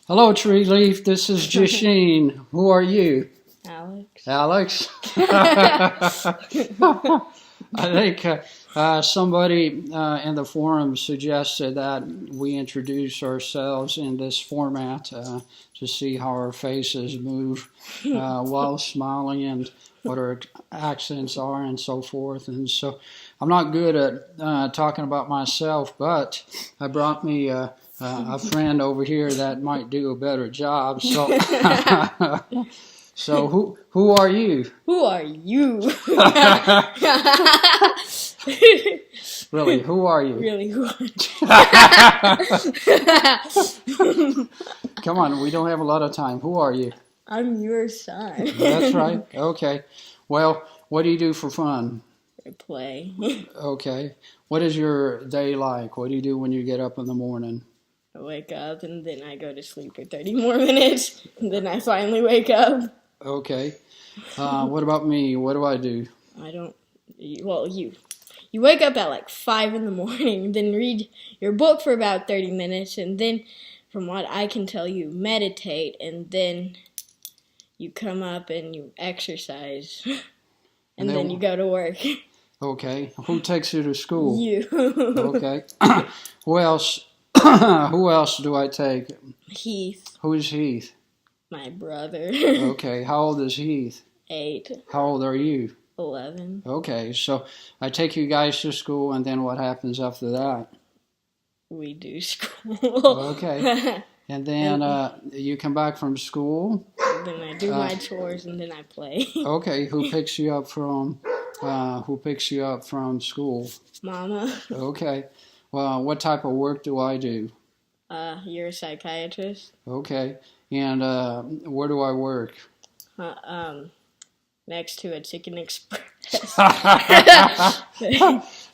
Hello, Tree Leaf. This is Jasheen. Who are you? Alex. Alex? I think somebody in the forum suggested that we introduce ourselves in this format to see how our faces move while smiling and what our accents are and so forth. And so I'm not good at talking about myself, but I brought me a friend over here that might do a better job. So, so who are you? Who are you? Really, who are you? Really, who are you? Come on, we don't have a lot of time. Who are you? I'm your son. That's right. Okay. Well, what do you do for fun? I play. Okay. What is your day like? What do you do when you get up in the morning? I wake up and then I go to sleep for 30 more minutes. And then I finally wake up. Okay. What about me? What do I do? Well, you wake up at like 5 in the morning, then read your book for about 30 minutes, and then, from what I can tell, you meditate, and then you come up and you exercise, and then you go to work. Okay. Who takes you to school? You. Okay. Who else? Who else do I take? Heath. Who's Heath? My brother. Okay. How old is Heath? 8. How old are you? 11. Okay. So I take you guys to school, and then what happens after that? We do school. Okay. And then you come back from school. Then I do my chores, and then I play. Okay. Who picks you up from school? Mama. Okay. Well, what type of work do I do? You're a psychiatrist. Okay. And where do I work? Next to a Chicken Express.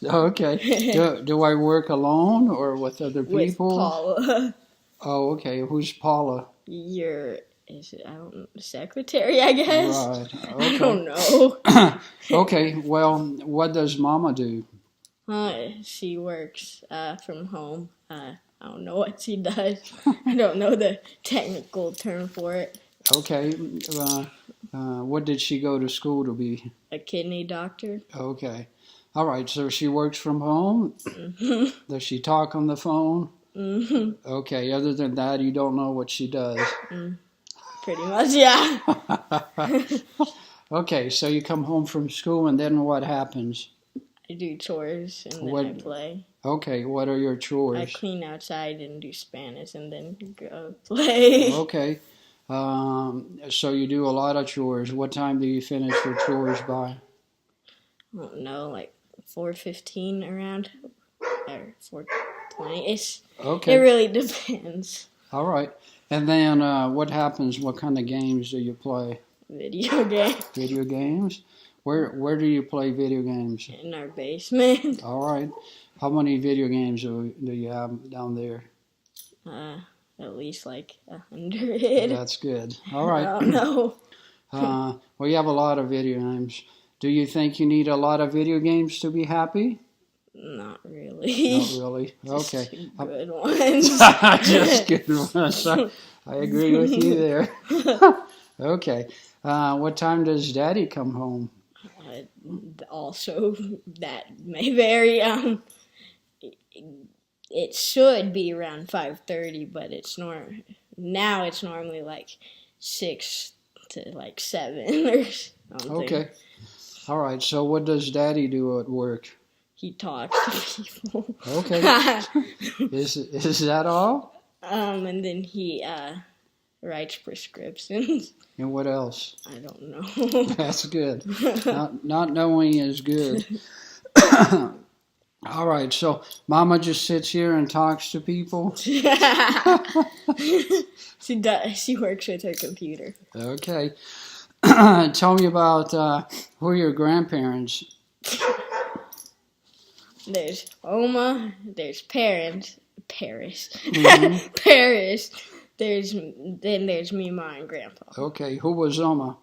Okay. Do I work alone or with other people? With Paula. Oh, okay. Who's Paula? Secretary, I guess. Right. Okay. I don't know. Okay. Well, what does Mama do? She works from home. I don't know what she does. I don't know the technical term for it. Okay. What did she go to school to be? A kidney doctor. Okay. All right. So she works from home. Mm-hmm. Does she talk on the phone? Mm-hmm. Okay. Other than that, you don't know what she does. Pretty much, yeah. Okay. So you come home from school, and then what happens? I do chores, and then I play. Okay. What are your chores? I clean outside and do Spanish, and then go play. Okay. So you do a lot of chores. What time do you finish your chores by? I don't know, like 4:15 around, or 4:20-ish. Okay. It really depends. All right. And then what happens? What kind of games do you play? Video games. Video games? Where do you play video games? In our basement. All right. How many video games do you have down there? At least like 100. That's good. All right. I don't know. Well, you have a lot of video games. Do you think you need a lot of video games to be happy? Not really. Not really. Okay. Just good ones. Just good ones. I agree with you there. Okay. What time does Daddy come home? Also, that may vary. It should be around 5:30, but now it's normally like 6 to like 7 or something. Okay. All right. So what does Daddy do at work? He talks to people. Okay. Is that all? And then he writes prescriptions. And what else? I don't know. That's good. Not knowing is good. All right, so Mama just sits here and talks to people? She does. She works with her computer. Okay. Tell me about who are your grandparents? There's Oma. There's Paris. Mm-hmm. Paris. Then there's me, Ma, and Grandpa. Okay, who was Oma?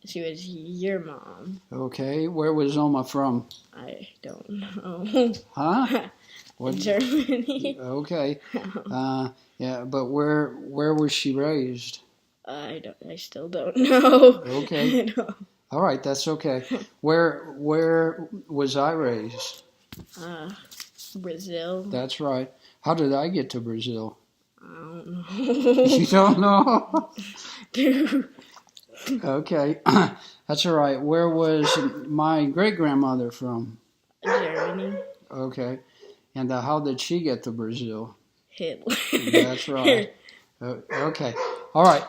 She was your mom. Okay, where was Oma from? I don't know. Huh? What? Germany. Okay. Yeah, but where was she raised? I still don't know. Okay. I don't- All right, that's okay. Where was I raised? uh, Brazil. That's right. How did I get to Brazil? I don't know. You don't know? Dude. Okay, that's all right. Where was my great grandmother from? Germany. Okay, and how did she get to Brazil? Hitler. That's right. Okay, all right,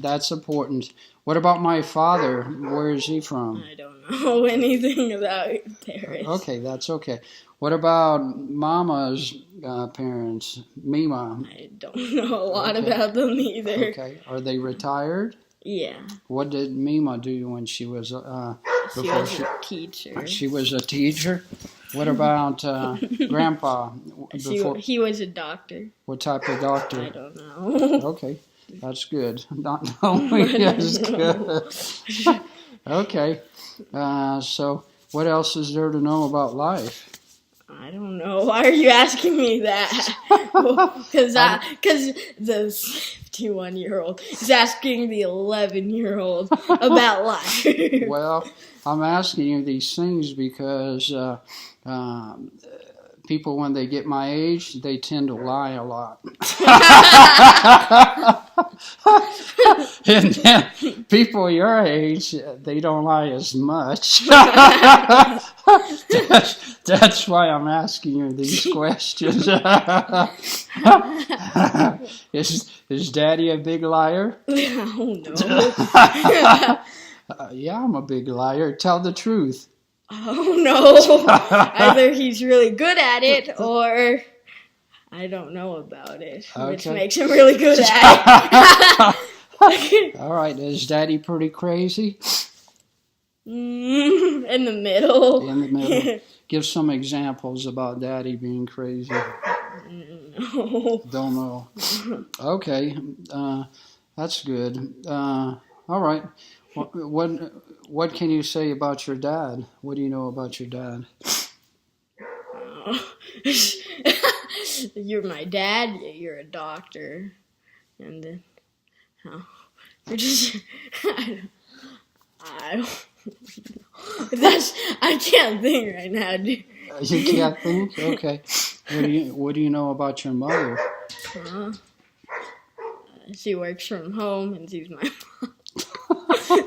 that's important. What about my father? Where is he from? I don't know anything about Paris. Okay, that's okay. What about Mama's parents? Mima. I don't know a lot Okay. about them either. Okay, are they retired? Yeah. What did Mima do when she was She before was a teacher. she was a teacher? What about Grandpa? Before, He was a doctor. what type of I doctor? don't know. Okay, that's good. Not knowing is good. Okay, so what else is there to know about life? I don't know. Why are you asking me that? Because the 51-year-old is asking the 11-year-old about life. Well, I'm asking you these things because people, when they get my age, they tend to lie a lot. And then people your age, they don't lie as much. That's why I'm asking you these questions. Is Daddy a big liar? Oh no. Yeah, I'm a big liar. Tell the truth. Oh no. Either he's really good at it or I don't know about it, which Okay. makes him really good at it. All right, is Daddy pretty crazy? In the middle. In the middle. Give some examples about Daddy being crazy. No. Don't know. Okay, that's good. All right. What can you say about your dad? What do you know about your dad? You're my dad. You're a doctor, and then you're just. I don't. I can't think right now, dude. You can't think? Okay. What do you know about your mother? She works from home and she's my mom.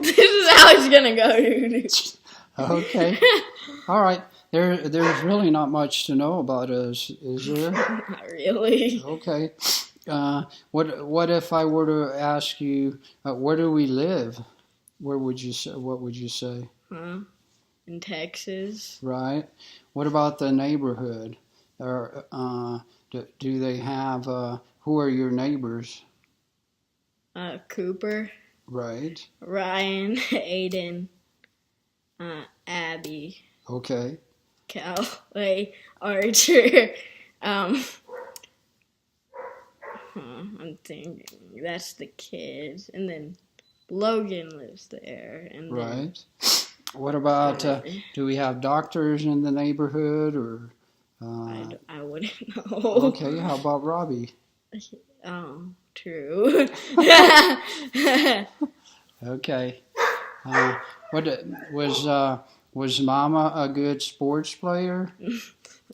This is how it's gonna go, dude. Okay. All right. There's really not much to know about us, is there? Not really. Okay. What if I were to ask you, where do we live? Where would you say? What would you say? In Texas. Right. What about the neighborhood? Or do they have? Who are your neighbors? Cooper, Right. Ryan, Aiden, Abby, Okay. Calway, Archer. I'm thinking that's the kids, and then Logan lives there, and then, Right. What about? Do we have doctors in the neighborhood, or? I wouldn't know. Okay. How about Robbie? Oh, true. Okay. What was Mama a good sports player?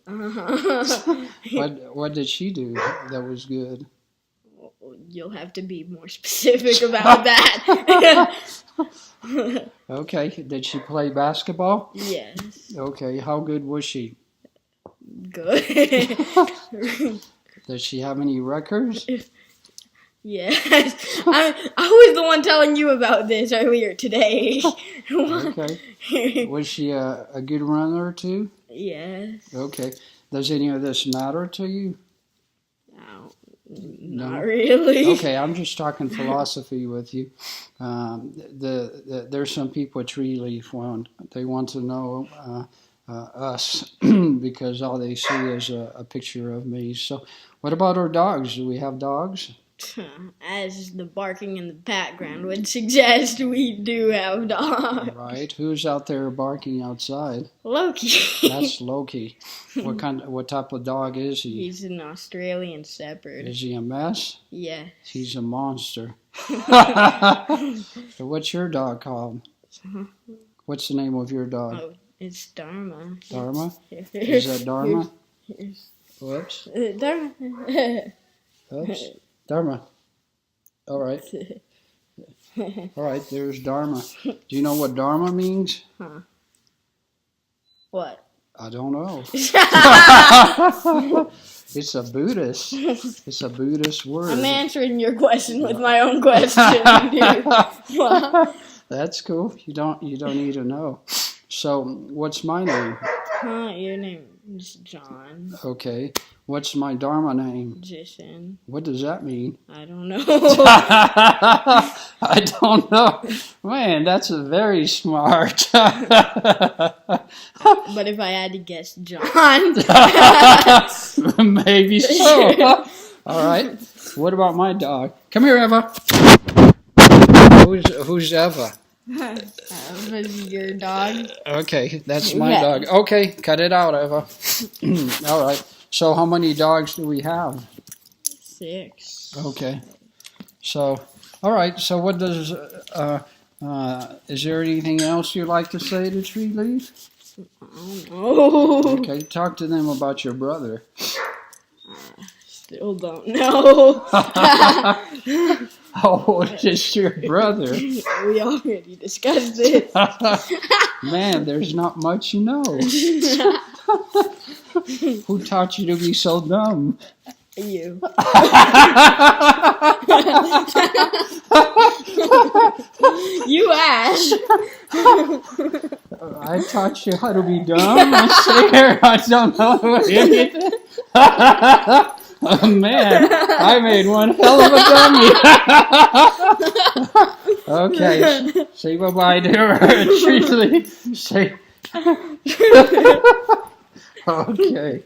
What did she do that was good? You'll have to be more specific about that. Okay. Did she play basketball? Yes. Okay. How good was she? Good. Does she have any records? Yes. I was the one telling you about this earlier today. Okay. Was she a good runner too? Yes. Okay. Does any of this matter to you? No, not really. Okay, I'm just talking philosophy with you. There's some people at Tree Leaf they want to know us because all they see is a picture of me. So, what about our dogs? Do we have dogs? As the barking in the background would suggest, we do have dogs. Right. Who's out there barking outside? Loki. That's Loki. What type of dog is he? He's an Australian Shepherd. Is he a mess? Yeah. He's a monster. So what's your dog called? What's the name of your dog? Oh, it's Dharma. Dharma? Is that Dharma? Whoops. Dharma. Oops. Dharma. All right. All right, there's Dharma. Do you know what Dharma means? Huh. What? I don't know. It's a Buddhist. It's a Buddhist word. I'm answering your question with my own question, dude. Well, That's cool. You don't need to know. So, what's my name? your name is John. Okay. What's my Dharma name? Jishin. What does that mean? I don't know. I don't know. Man, that's very smart. But if I had to guess, John. Maybe so. All right. What about my dog? Come here, Eva. Who's Eva? Was your dog? Okay, that's my Yeah. dog. Okay, cut it out, Eva. All right. So how many dogs do we have? 6. Okay. So, all right. So what does, is there anything else you'd like to say to Tree Leaf? I don't know. Okay, talk to them about your brother. Still don't know. How old is your brother? We already discussed it. Man, there's not much you know. Who taught you to be so dumb? You. You asked. I taught you how to be dumb. I say here, I don't know anything. Oh, man, I made one hell of a dummy. Okay, say bye-bye to her. Truly, say. Okay.